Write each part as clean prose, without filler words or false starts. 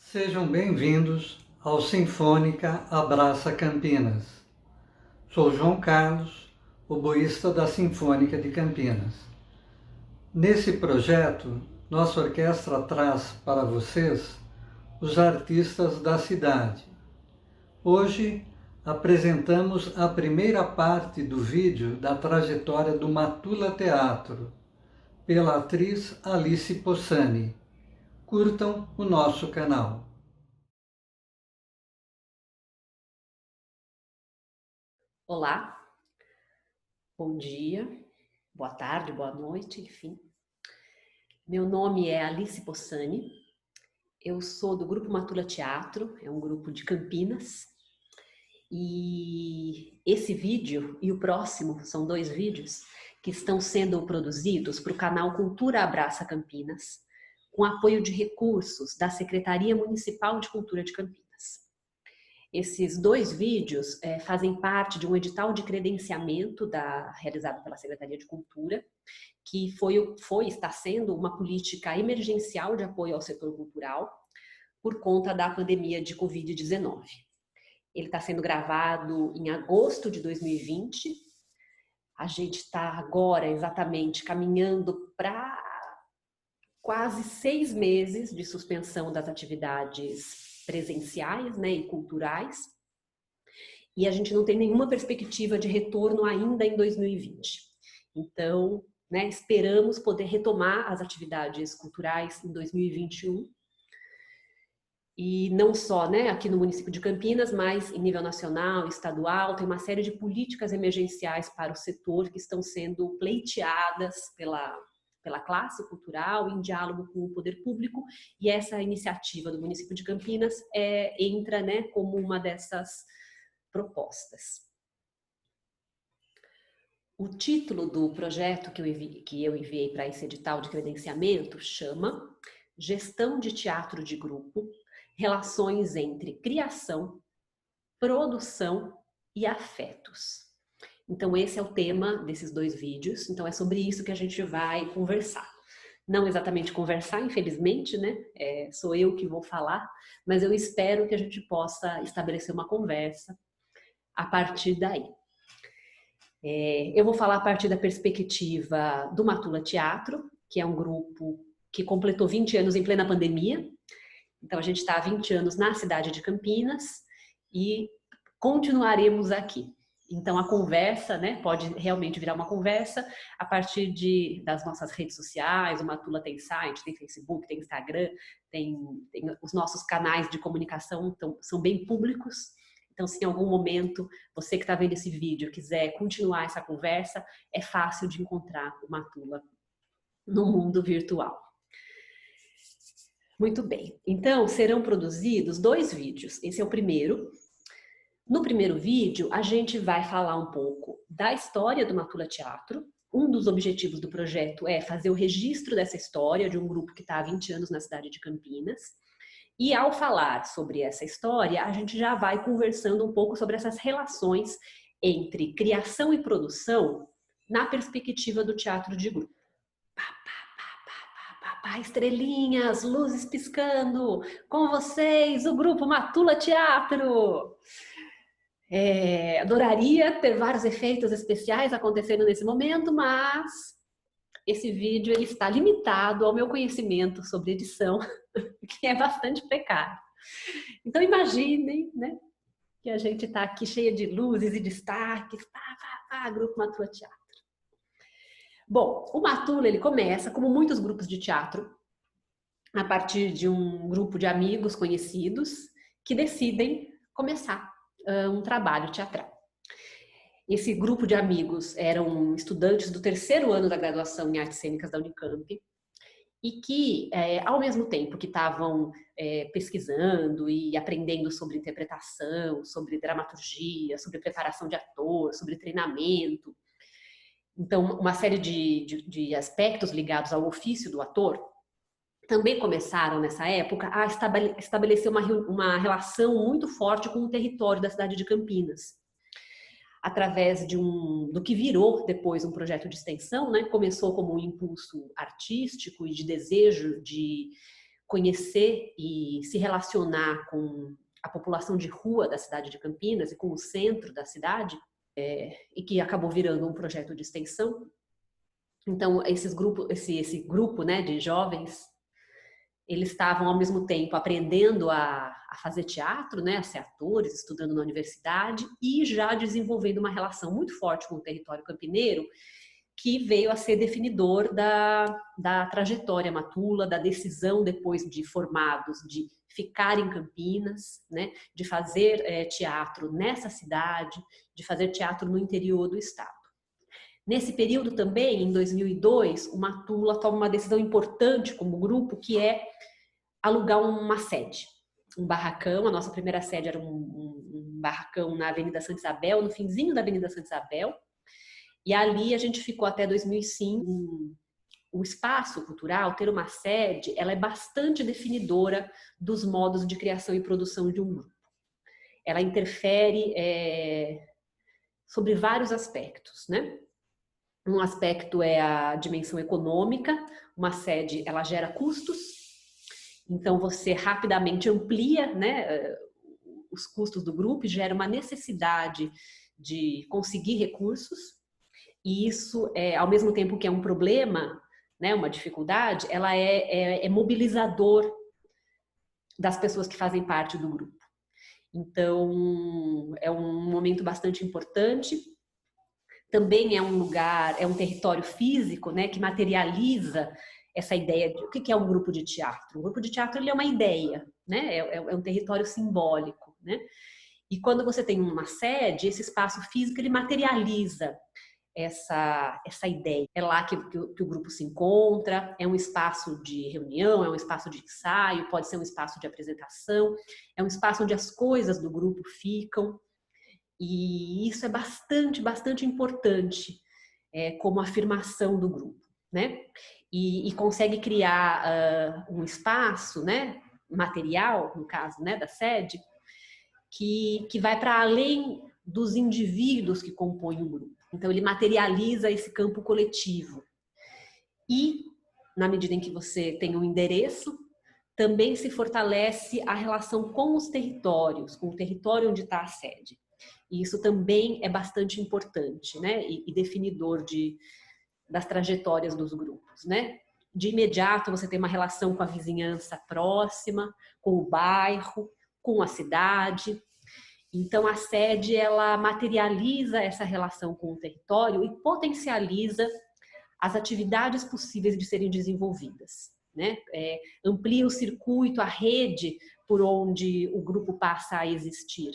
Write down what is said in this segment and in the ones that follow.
Sejam bem-vindos ao Sinfônica Abraça Campinas. Sou João Carlos, oboísta da Sinfônica de Campinas. Nesse projeto, nossa orquestra traz para vocês os artistas da cidade. Hoje, apresentamos a primeira parte do vídeo da trajetória do Matula Teatro, pela atriz Alice Possani. Curtam o nosso canal. Olá, bom dia, boa tarde, boa noite, enfim. Meu nome é Alice Possani, eu sou do Grupo Matula Teatro, é um grupo de Campinas, e esse vídeo e o próximo são dois vídeos que estão sendo produzidos para o canal Cultura Abraça Campinas, com apoio de recursos da Secretaria Municipal de Cultura de Campinas. Esses dois vídeos fazem parte de um edital de credenciamento realizado pela Secretaria de Cultura, que está sendo uma política emergencial de apoio ao setor cultural por conta da pandemia de Covid-19. Ele está sendo gravado em agosto de 2020. A gente está agora exatamente caminhando para quase 6 meses de suspensão das atividades presenciais, né, e culturais, e a gente não tem nenhuma perspectiva de retorno ainda em 2020. Então, né, esperamos poder retomar as atividades culturais em 2021, e não só, né, aqui no município de Campinas, mas em nível nacional, estadual, tem uma série de políticas emergenciais para o setor que estão sendo pleiteadas pela classe cultural, em diálogo com o poder público, e essa iniciativa do município de Campinas entra, né, como uma dessas propostas. O título do projeto que eu enviei para esse edital de credenciamento chama Gestão de Teatro de Grupo, Relações entre Criação, Produção e Afetos. Então esse é o tema desses dois vídeos, então é sobre isso que a gente vai conversar. Não exatamente conversar, infelizmente, né? Sou eu que vou falar, mas eu espero que a gente possa estabelecer uma conversa a partir daí. Eu vou falar a partir da perspectiva do Matula Teatro, que é um grupo que completou 20 anos em plena pandemia. Então a gente está há 20 anos na cidade de Campinas e continuaremos aqui. Então a conversa, né, pode realmente virar uma conversa a partir das nossas redes sociais. O Matula tem site, tem Facebook, tem Instagram, tem os nossos canais de comunicação, então, são bem públicos. Então, se em algum momento você que está vendo esse vídeo quiser continuar essa conversa, é fácil de encontrar o Matula no mundo virtual. Muito bem, então serão produzidos 2 vídeos. Esse é o primeiro. No primeiro vídeo, a gente vai falar um pouco da história do Matula Teatro. Um dos objetivos do projeto é fazer o registro dessa história de um grupo que está há 20 anos na cidade de Campinas. E ao falar sobre essa história, a gente já vai conversando um pouco sobre essas relações entre criação e produção na perspectiva do teatro de grupo. Estrelinhas, luzes piscando, com vocês, o grupo Matula Teatro. Adoraria ter vários efeitos especiais acontecendo nesse momento, mas esse vídeo ele está limitado ao meu conhecimento sobre edição, que é bastante precário. Então imaginem, né, que a gente está aqui cheia de luzes e destaques, grupo Matula Teatro. Bom, o Matula ele começa, como muitos grupos de teatro, a partir de um grupo de amigos conhecidos que decidem começar um trabalho teatral. Esse grupo de amigos eram estudantes do 3º ano da graduação em Artes Cênicas da Unicamp e que, ao mesmo tempo que estavam pesquisando e aprendendo sobre interpretação, sobre dramaturgia, sobre preparação de ator, sobre treinamento, então uma série de aspectos ligados ao ofício do ator, também começaram nessa época a estabelecer uma relação muito forte com o território da cidade de Campinas, através do que virou depois um projeto de extensão, né? Começou como um impulso artístico e de desejo de conhecer e se relacionar com a população de rua da cidade de Campinas e com o centro da cidade, e que acabou virando um projeto de extensão. Então, esse grupo, né, de jovens, eles estavam ao mesmo tempo aprendendo a fazer teatro, né, a ser atores, estudando na universidade e já desenvolvendo uma relação muito forte com o território campineiro, que veio a ser definidor da trajetória Matula, da decisão depois de formados de ficar em Campinas, né, de fazer teatro nessa cidade, de fazer teatro no interior do estado. Nesse período também, em 2002, o Matula toma uma decisão importante como grupo, que é alugar uma sede, um barracão. A nossa primeira sede era um barracão na Avenida Santa Isabel, no finzinho da Avenida Santa Isabel, e ali a gente ficou até 2005. O espaço cultural, ter uma sede, ela é bastante definidora dos modos de criação e produção de um grupo. Ela interfere sobre vários aspectos, né? Um aspecto é a dimensão econômica. Uma sede, ela gera custos, então você rapidamente amplia, né, os custos do grupo e gera uma necessidade de conseguir recursos. E isso, ao mesmo tempo que é um problema, né, uma dificuldade, ela é mobilizador das pessoas que fazem parte do grupo. Então, é um momento bastante importante. Também é um lugar, é um território físico, né, que materializa essa ideia de o que é um grupo de teatro. Um grupo de teatro, ele é uma ideia, né, é um território simbólico, né? E quando você tem uma sede, esse espaço físico, ele materializa essa ideia. É lá que o grupo se encontra, é um espaço de reunião, é um espaço de ensaio, pode ser um espaço de apresentação, é um espaço onde as coisas do grupo ficam. E isso é bastante importante como afirmação do grupo, né? E consegue criar um espaço, né, material, no caso, né, da sede, que vai para além dos indivíduos que compõem o grupo. Então, ele materializa esse campo coletivo. E, na medida em que você tem um endereço, também se fortalece a relação com os territórios, com o território onde está a sede. E isso também é bastante importante, né? E definidor das trajetórias dos grupos, né? De imediato, você tem uma relação com a vizinhança próxima, com o bairro, com a cidade. Então, a sede, ela materializa essa relação com o território e potencializa as atividades possíveis de serem desenvolvidas, né? Amplia o circuito, a rede por onde o grupo passa a existir,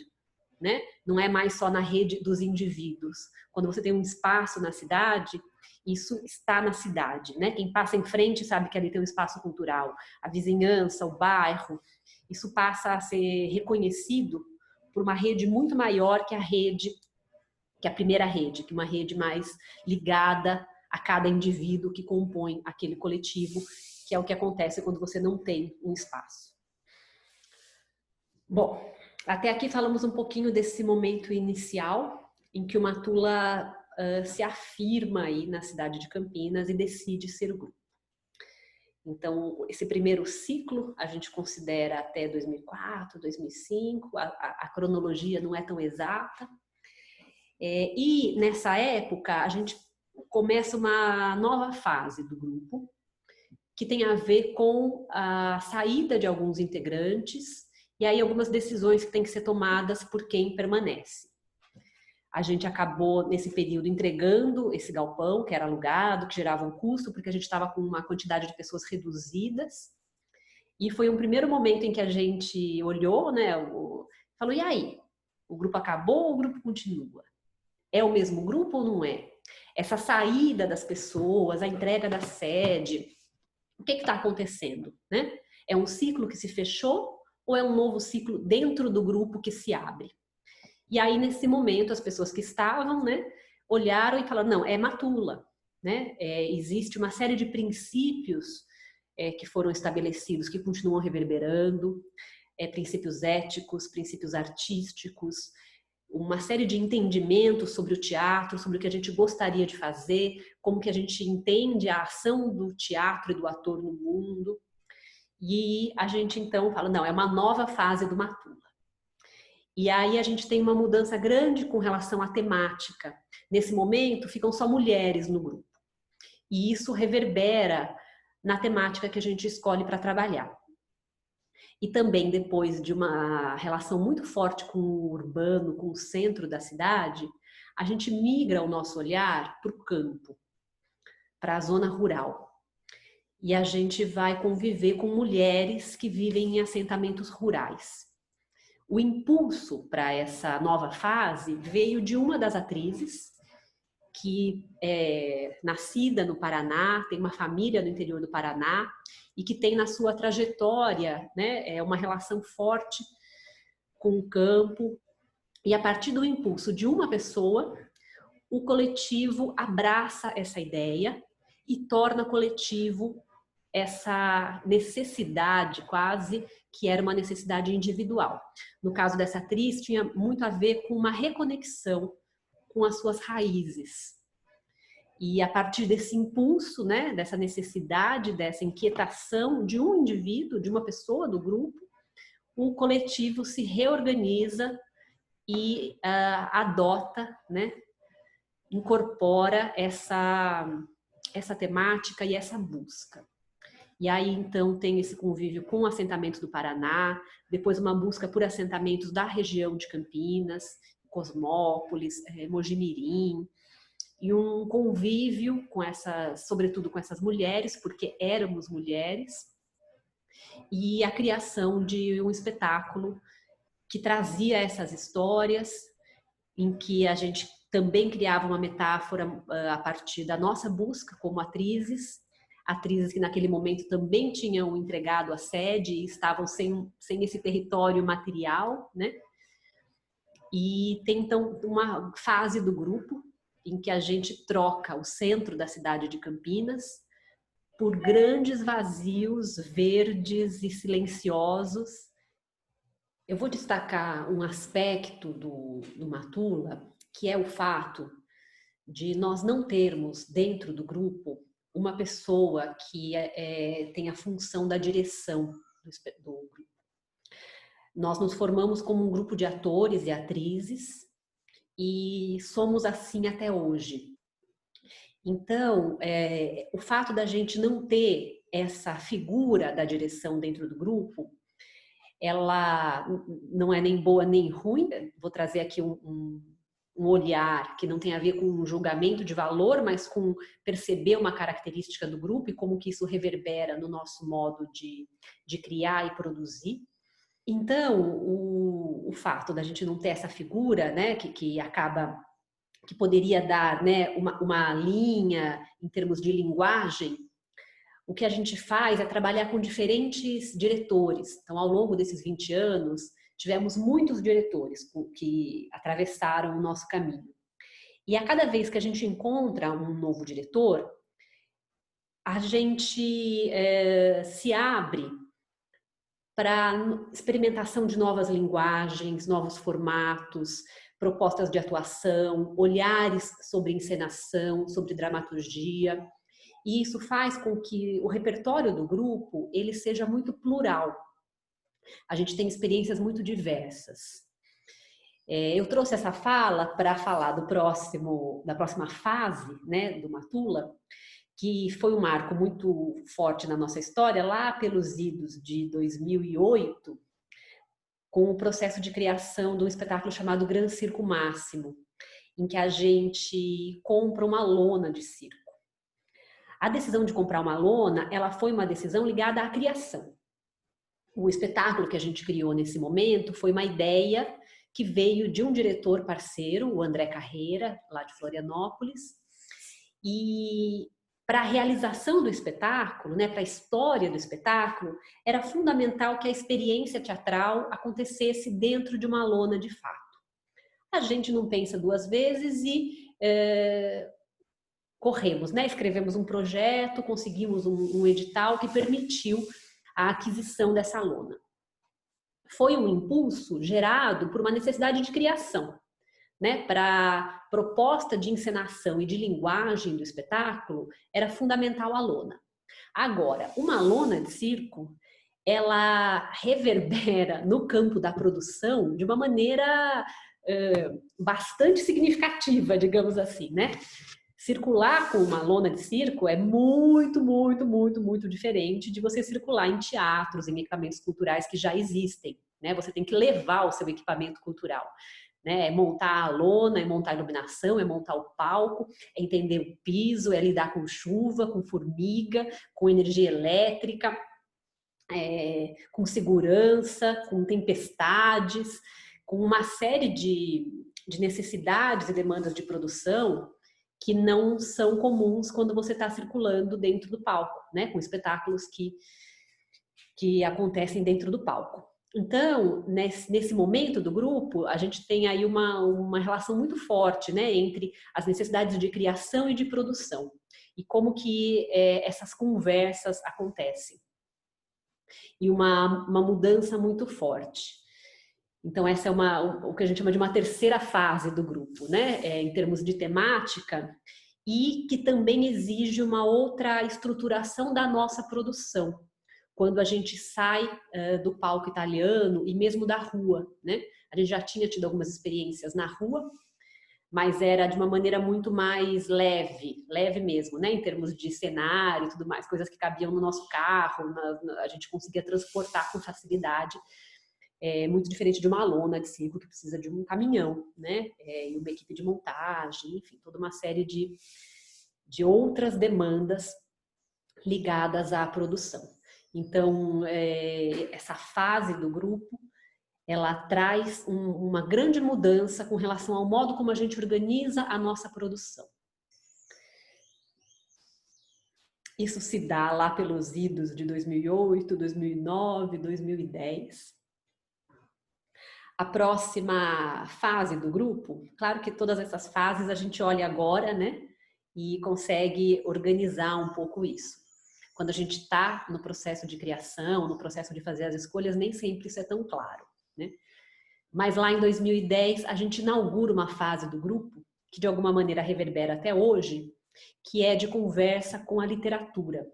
né? Não é mais só na rede dos indivíduos. Quando você tem um espaço na cidade, isso está na cidade, né? Quem passa em frente sabe que ali tem um espaço cultural. A vizinhança, o bairro, isso passa a ser reconhecido por uma rede muito maior que a primeira rede, que é uma rede mais ligada a cada indivíduo que compõe aquele coletivo, que é o que acontece quando você não tem um espaço. Bom, até aqui falamos um pouquinho desse momento inicial em que o Matula se afirma aí na cidade de Campinas e decide ser o grupo. Então, esse primeiro ciclo a gente considera até 2004, 2005, a cronologia não é tão exata. E nessa época a gente começa uma nova fase do grupo, que tem a ver com a saída de alguns integrantes e aí algumas decisões que têm que ser tomadas por quem permanece. A gente acabou, nesse período, entregando esse galpão, que era alugado, que gerava um custo, porque a gente estava com uma quantidade de pessoas reduzidas. E foi um primeiro momento em que a gente olhou, né, falou, e aí? O grupo acabou ou o grupo continua? É o mesmo grupo ou não é? Essa saída das pessoas, a entrega da sede, o que está acontecendo, né? É um ciclo que se fechou ou é um novo ciclo dentro do grupo que se abre? E aí, nesse momento, as pessoas que estavam, né, olharam e falaram, não, é Matula, né? Existe uma série de princípios que foram estabelecidos, que continuam reverberando, princípios éticos, princípios artísticos, uma série de entendimentos sobre o teatro, sobre o que a gente gostaria de fazer, como que a gente entende a ação do teatro e do ator no mundo. E a gente então fala, não, é uma nova fase do Matula. E aí a gente tem uma mudança grande com relação à temática. Nesse momento, ficam só mulheres no grupo. E isso reverbera na temática que a gente escolhe para trabalhar. E também, depois de uma relação muito forte com o urbano, com o centro da cidade, a gente migra o nosso olhar para o campo, para a zona rural. E a gente vai conviver com mulheres que vivem em assentamentos rurais. O impulso para essa nova fase veio de uma das atrizes, que é nascida no Paraná, tem uma família no interior do Paraná e que tem na sua trajetória, né, uma relação forte com o campo. E a partir do impulso de uma pessoa, o coletivo abraça essa ideia e torna coletivo essa necessidade quase que era uma necessidade individual. No caso dessa atriz, tinha muito a ver com uma reconexão com as suas raízes. E a partir desse impulso, né, dessa necessidade, dessa inquietação de um indivíduo, de uma pessoa do grupo, o coletivo se reorganiza e adota, né, incorpora essa temática e essa busca. E aí, então, tem esse convívio com assentamentos do Paraná, depois uma busca por assentamentos da região de Campinas, Cosmópolis, Mojimirim, e um convívio com essas, sobretudo com essas mulheres, porque éramos mulheres, e a criação de um espetáculo que trazia essas histórias, em que a gente também criava uma metáfora a partir da nossa busca como atrizes que naquele momento também tinham entregado a sede e estavam sem esse território material, né? E tem então uma fase do grupo em que a gente troca o centro da cidade de Campinas por grandes vazios verdes e silenciosos. Eu vou destacar um aspecto do Matula, que é o fato de nós não termos dentro do grupo uma pessoa que tem a função da direção do grupo. Nós nos formamos como um grupo de atores e atrizes e somos assim até hoje. Então, o fato da gente não ter essa figura da direção dentro do grupo, ela não é nem boa nem ruim. Vou trazer aqui um olhar que não tem a ver com um julgamento de valor, mas com perceber uma característica do grupo e como que isso reverbera no nosso modo de criar e produzir. Então, o fato da gente não ter essa figura, né, que poderia dar, né, uma linha em termos de linguagem, o que a gente faz é trabalhar com diferentes diretores. Então, ao longo desses 20 anos, tivemos muitos diretores que atravessaram o nosso caminho. E a cada vez que a gente encontra um novo diretor, a gente se abre para experimentação de novas linguagens, novos formatos, propostas de atuação, olhares sobre encenação, sobre dramaturgia. E isso faz com que o repertório do grupo ele seja muito plural. A gente tem experiências muito diversas. Eu trouxe essa fala para falar da próxima fase, né, do Matula, que foi um marco muito forte na nossa história, lá pelos idos de 2008, com o processo de criação de um espetáculo chamado Gran Circo Máximo, em que a gente compra uma lona de circo. A decisão de comprar uma lona, ela foi uma decisão ligada à criação. O espetáculo que a gente criou nesse momento foi uma ideia que veio de um diretor parceiro, o André Carreira, lá de Florianópolis, e para a realização do espetáculo, né, para a história do espetáculo, era fundamental que a experiência teatral acontecesse dentro de uma lona de fato. A gente não pensa duas vezes e corremos, né? Escrevemos um projeto, conseguimos um edital que permitiu a aquisição dessa lona. Foi um impulso gerado por uma necessidade de criação, né? Para a proposta de encenação e de linguagem do espetáculo, era fundamental a lona. Agora, uma lona de circo, ela reverbera no campo da produção de uma maneira bastante significativa, digamos assim, né? Circular com uma lona de circo é muito, muito, muito, muito diferente de você circular em teatros, em equipamentos culturais que já existem, né? Você tem que levar o seu equipamento cultural, né? É montar a lona, é montar a iluminação, é montar o palco, é entender o piso, é lidar com chuva, com formiga, com energia elétrica, com segurança, com tempestades, com uma série de necessidades e demandas de produção que não são comuns quando você está circulando dentro do palco, né? Com espetáculos que acontecem dentro do palco. Então, nesse momento do grupo, a gente tem aí uma relação muito forte, né, entre as necessidades de criação e de produção, e como que essas conversas acontecem. E uma mudança muito forte. Então, essa é o que a gente chama de uma terceira fase do grupo, né? Em termos de temática, e que também exige uma outra estruturação da nossa produção, quando a gente sai do palco italiano e mesmo da rua, né? A gente já tinha tido algumas experiências na rua, mas era de uma maneira muito mais leve mesmo, né? Em termos de cenário e tudo mais, coisas que cabiam no nosso carro, a gente conseguia transportar com facilidade. Muito diferente de uma lona de circo que precisa de um caminhão, né? E uma equipe de montagem, enfim, toda uma série de outras demandas ligadas à produção. Então, essa fase do grupo, ela traz uma grande mudança com relação ao modo como a gente organiza a nossa produção. Isso se dá lá pelos idos de 2008, 2009, 2010. A próxima fase do grupo, claro que todas essas fases a gente olha agora, né? E consegue organizar um pouco isso. Quando a gente está no processo de criação, no processo de fazer as escolhas, nem sempre isso é tão claro, né? Mas lá em 2010, a gente inaugura uma fase do grupo, que de alguma maneira reverbera até hoje, que é de conversa com a literatura.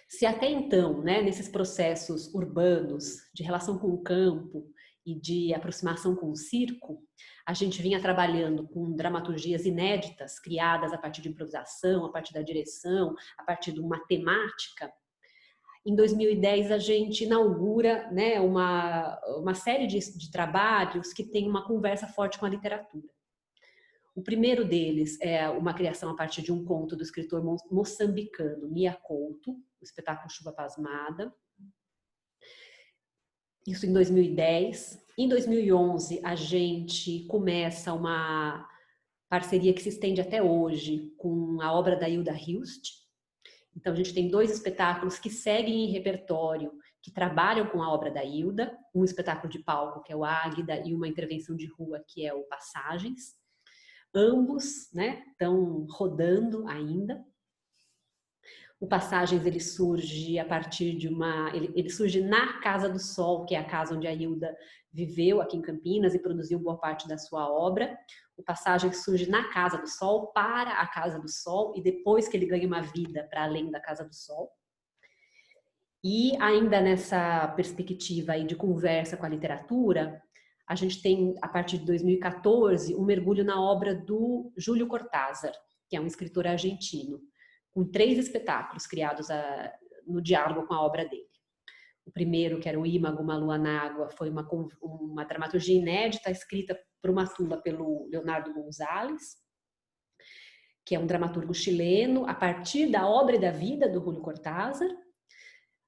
Se até então, né, nesses processos urbanos, de relação com o campo e de aproximação com o circo, a gente vinha trabalhando com dramaturgias inéditas, criadas a partir de improvisação, a partir da direção, a partir de uma temática. Em 2010, a gente inaugura, né, uma série de trabalhos que tem uma conversa forte com a literatura. O primeiro deles é uma criação a partir de um conto do escritor moçambicano Mia Couto, o espetáculo Chuva Pasmada. Isso em 2010. Em 2011, a gente começa uma parceria que se estende até hoje com a obra da Hilda Hilst. Então, a gente tem 2 espetáculos que seguem em repertório, que trabalham com a obra da Hilda, um espetáculo de palco, que é o Águida, e uma intervenção de rua, que é o Passagens. Ambos, né, estão rodando ainda. O Passagens, ele surge a partir de ele surge na Casa do Sol, que é a casa onde a Hilda viveu aqui em Campinas e produziu boa parte da sua obra. O Passagens surge na Casa do Sol, para a Casa do Sol, e depois que ele ganha uma vida para além da Casa do Sol. E ainda nessa perspectiva aí de conversa com a literatura, a gente tem, a partir de 2014, um mergulho na obra do Júlio Cortázar, que é um escritor argentino, com 3 espetáculos criados no diálogo com a obra dele. O primeiro, que era o Ímago, uma lua na água, foi uma dramaturgia inédita, escrita por uma tula pelo Leonardo Gonzalez, que é um dramaturgo chileno, a partir da obra e da vida do Júlio Cortázar.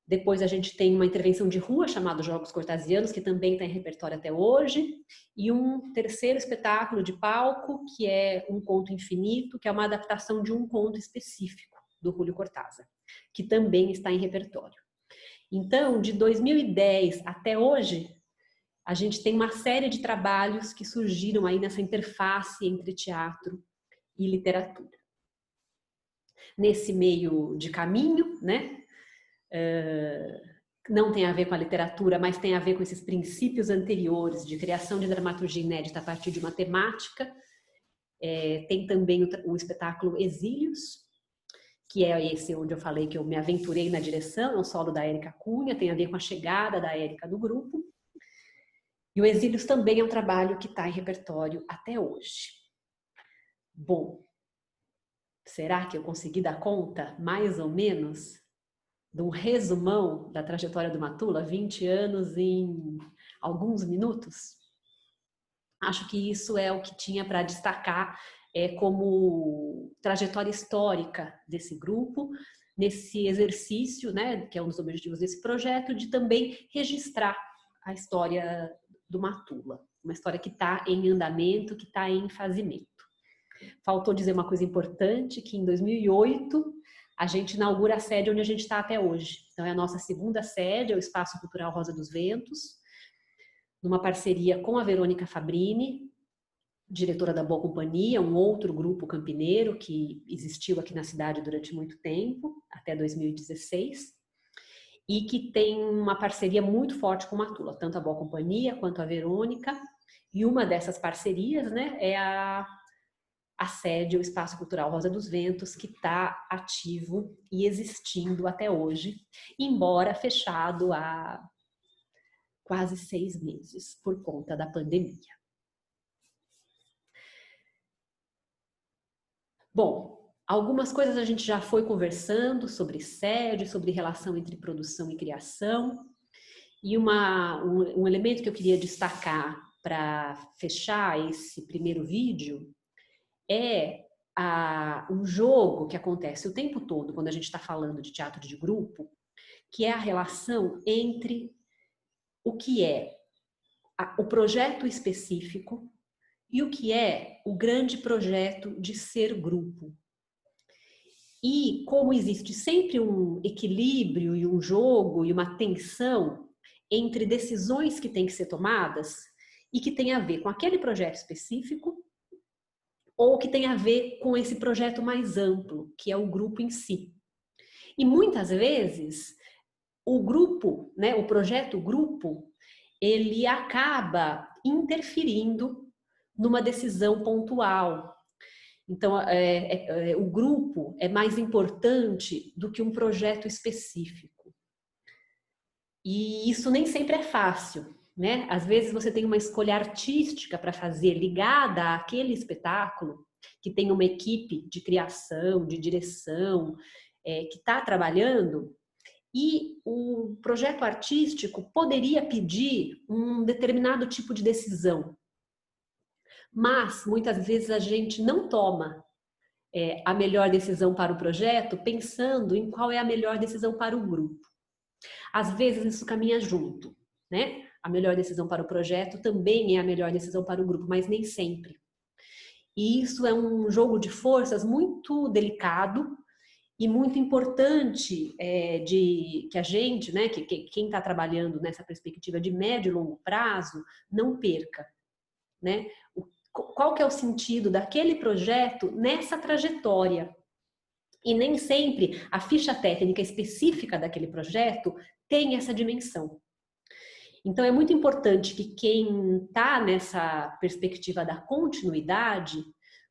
Depois a gente tem uma intervenção de rua chamada Jogos Cortasianos, que também está em repertório até hoje. E um terceiro espetáculo de palco, que é Um Conto Infinito, que é uma adaptação de um conto específico do Júlio Cortázar, que também está em repertório. Então, de 2010 até hoje, a gente tem uma série de trabalhos que surgiram aí nessa interface entre teatro e literatura. Nesse meio de caminho, né? Não tem a ver com a literatura, mas tem a ver com esses princípios anteriores de criação de dramaturgia inédita a partir de uma temática. Tem também o espetáculo Exílios, que é esse onde eu falei que eu me aventurei na direção, é um solo da Érica Cunha, tem a ver com a chegada da Érica no grupo. E o Exílios também é um trabalho que está em repertório até hoje. Bom, será que eu consegui dar conta, mais ou menos, de um resumão da trajetória do Matula, 20 anos em alguns minutos? Acho que isso é o que tinha para destacar como trajetória histórica desse grupo, nesse exercício, né, que é um dos objetivos desse projeto, de também registrar a história do Matula, uma história que está em andamento, que está em fazimento. Faltou dizer uma coisa importante, que em 2008 a gente inaugura a sede onde a gente está até hoje. Então é a nossa segunda sede, é o Espaço Cultural Rosa dos Ventos, numa parceria com a Verônica Fabrini, diretora da Boa Companhia, um outro grupo campineiro que existiu aqui na cidade durante muito tempo, até 2016, e que tem uma parceria muito forte com a Matula, tanto a Boa Companhia quanto a Verônica, e uma dessas parcerias, né, é a sede, o Espaço Cultural Rosa dos Ventos, que está ativo e existindo até hoje, embora fechado há quase 6 meses por conta da pandemia. Bom, algumas coisas a gente já foi conversando sobre sede, sobre relação entre produção e criação, e um elemento que eu queria destacar para fechar esse primeiro vídeo é um jogo que acontece o tempo todo quando a gente está falando de teatro de grupo, que é a relação entre o que é o projeto específico e o que é o grande projeto de ser grupo. E como existe sempre um equilíbrio e um jogo e uma tensão entre decisões que têm que ser tomadas e que tem a ver com aquele projeto específico ou que tem a ver com esse projeto mais amplo, que é o grupo em si. E muitas vezes o grupo, né, o projeto grupo, ele acaba interferindo numa decisão pontual. Então, o grupo é mais importante do que um projeto específico. E isso nem sempre é fácil, né? Às vezes você tem uma escolha artística para fazer ligada àquele espetáculo, que tem uma equipe de criação, de direção, que está trabalhando, e o projeto artístico poderia pedir um determinado tipo de decisão. Mas, muitas vezes, a gente não toma a melhor decisão para o projeto pensando em qual é a melhor decisão para o grupo. Às vezes, isso caminha junto, né? A melhor decisão para o projeto também é a melhor decisão para o grupo, mas nem sempre. E isso é um jogo de forças muito delicado e muito importante que a gente, né, que quem está trabalhando nessa perspectiva de médio e longo prazo, não perca, né? Qual que é o sentido daquele projeto nessa trajetória? E nem sempre a ficha técnica específica daquele projeto tem essa dimensão. Então é muito importante que quem está nessa perspectiva da continuidade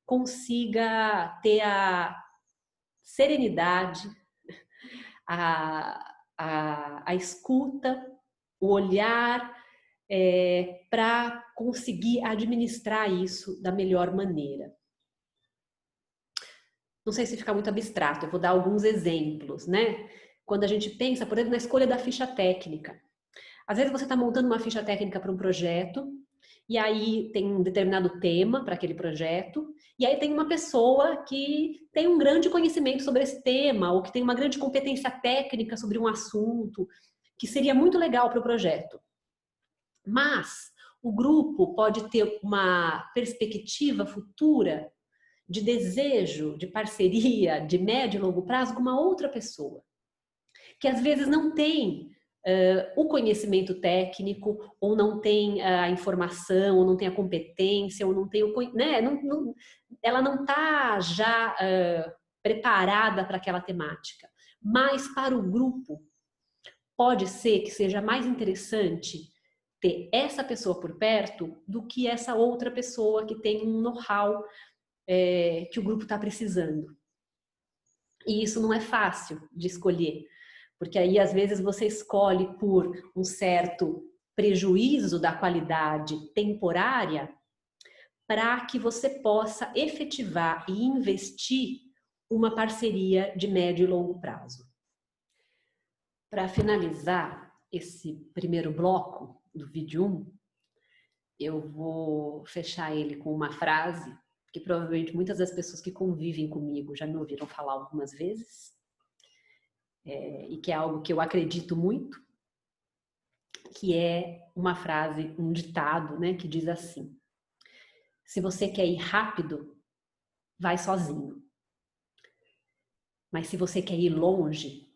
consiga ter a serenidade, a escuta, o olhar para conseguir administrar isso da melhor maneira. Não sei se fica muito abstrato, eu vou dar alguns exemplos, né? Quando a gente pensa, por exemplo, na escolha da ficha técnica. Às vezes você está montando uma ficha técnica para um projeto, e aí tem um determinado tema para aquele projeto, e aí tem uma pessoa que tem um grande conhecimento sobre esse tema, ou que tem uma grande competência técnica sobre um assunto, que seria muito legal para o projeto. Mas o grupo pode ter uma perspectiva futura de desejo, de parceria, de médio e longo prazo com uma outra pessoa, que às vezes não tem o conhecimento técnico, ou não tem a informação, ou não tem a competência, ou não tem né? Ela não está já preparada para aquela temática. Mas para o grupo, pode ser que seja mais interessante ter essa pessoa por perto do que essa outra pessoa que tem um know-how que o grupo está precisando. E isso não é fácil de escolher, porque aí às vezes você escolhe por um certo prejuízo da qualidade temporária para que você possa efetivar e investir uma parceria de médio e longo prazo. Para finalizar esse primeiro bloco do vídeo 1, eu vou fechar ele com uma frase que provavelmente muitas das pessoas que convivem comigo já me ouviram falar algumas vezes, e que é algo que eu acredito muito, que é uma frase, um ditado, né, que diz assim: se você quer ir rápido, vai sozinho. Mas se você quer ir longe,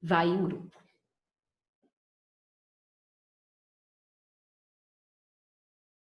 vai em grupo.